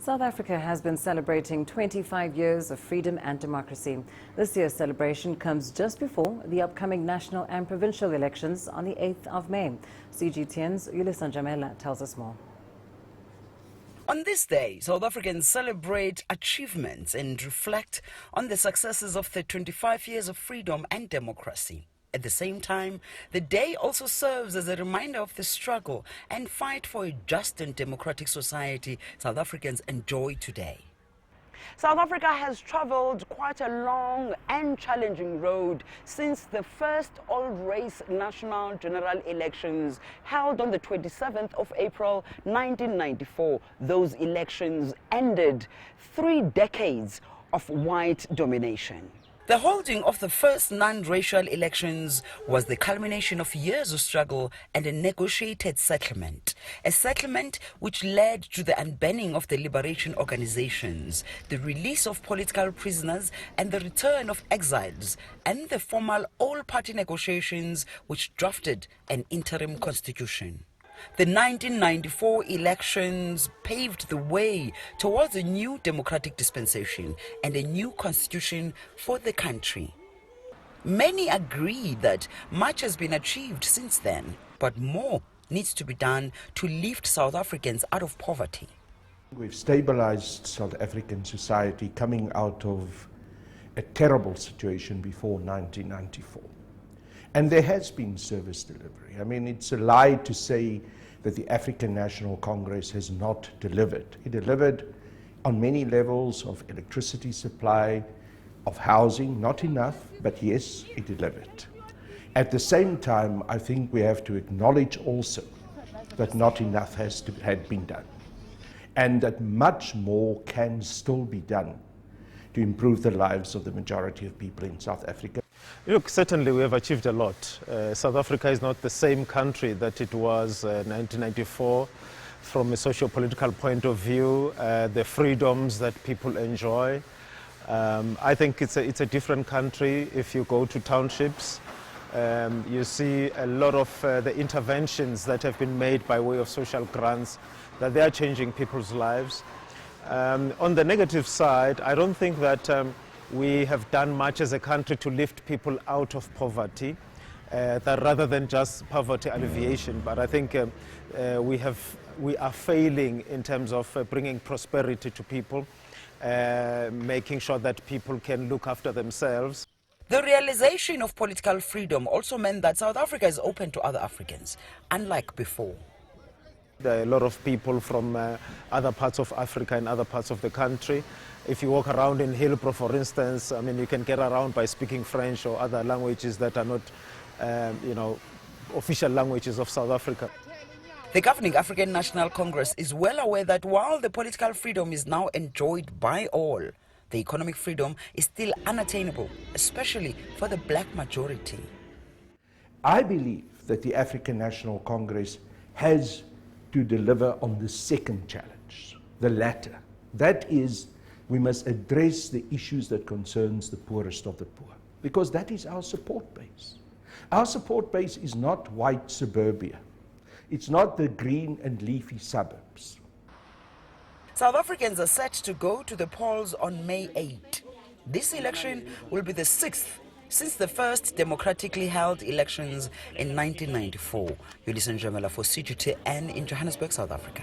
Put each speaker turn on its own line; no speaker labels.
South Africa has been celebrating 25 years of freedom and democracy. This year's celebration comes just before the upcoming national and provincial elections on the 8th of May. CGTN's Yolisa and Njamela tells us more.
On this day, South Africans celebrate achievements and reflect on the successes of the 25 years of freedom and democracy. At the same time, the day also serves as a reminder of the struggle and fight for a just and democratic society South Africans enjoy today.
South Africa has traveled quite a long and challenging road since the first all-race national general elections held on the 27th of April 1994. Those elections ended 3 decades of white domination.
The holding of the first non-racial elections was the culmination of years of struggle and a negotiated settlement. A settlement which led to the unbanning of the liberation organizations, the release of political prisoners and the return of exiles, and the formal all-party negotiations which drafted an interim constitution. The 1994 elections paved the way towards a new democratic dispensation and a new constitution for the country. Many agree that much has been achieved since then, but more needs to be done to lift South Africans out of poverty.
We've stabilized South African society coming out of a terrible situation before 1994. And there has been service delivery. I mean, it's a lie to say that the African National Congress has not delivered. It delivered on many levels of electricity supply, of housing, not enough, but yes, it delivered. At the same time, I think we have to acknowledge also that not enough had been done, and that much more can still be done to improve the lives of the majority of people in South Africa.
Look, certainly we have achieved a lot. South Africa is not the same country that it was in 1994 from a socio-political point of view, the freedoms that people enjoy. I think it's a different country. If you go to townships, you see a lot of the interventions that have been made by way of social grants, that they are changing people's lives. On the negative side, I don't think that we have done much as a country to lift people out of poverty, that rather than just poverty alleviation. But I think we are failing in terms of bringing prosperity to people, making sure that people can look after themselves.
The realization of political freedom also meant that South Africa is open to other Africans, unlike before.
There are a lot of people from other parts of Africa and other parts of the country. If you walk around in Hillbrow, for instance, I mean, you can get around by speaking French or other languages that are not, official languages of South Africa.
The governing African National Congress is well aware that while the political freedom is now enjoyed by all, the economic freedom is still unattainable, especially for the black majority.
I believe that the African National Congress has to deliver on the second challenge, the latter. That is, we must address the issues that concerns the poorest of the poor, because that is our support base. Our support base is not white suburbia. It's not the green and leafy suburbs.
South Africans are set to go to the polls on May 8. This election will be the 6th since the first democratically held elections in 1994. Yolisa and Njamela for CGTN in Johannesburg, South Africa.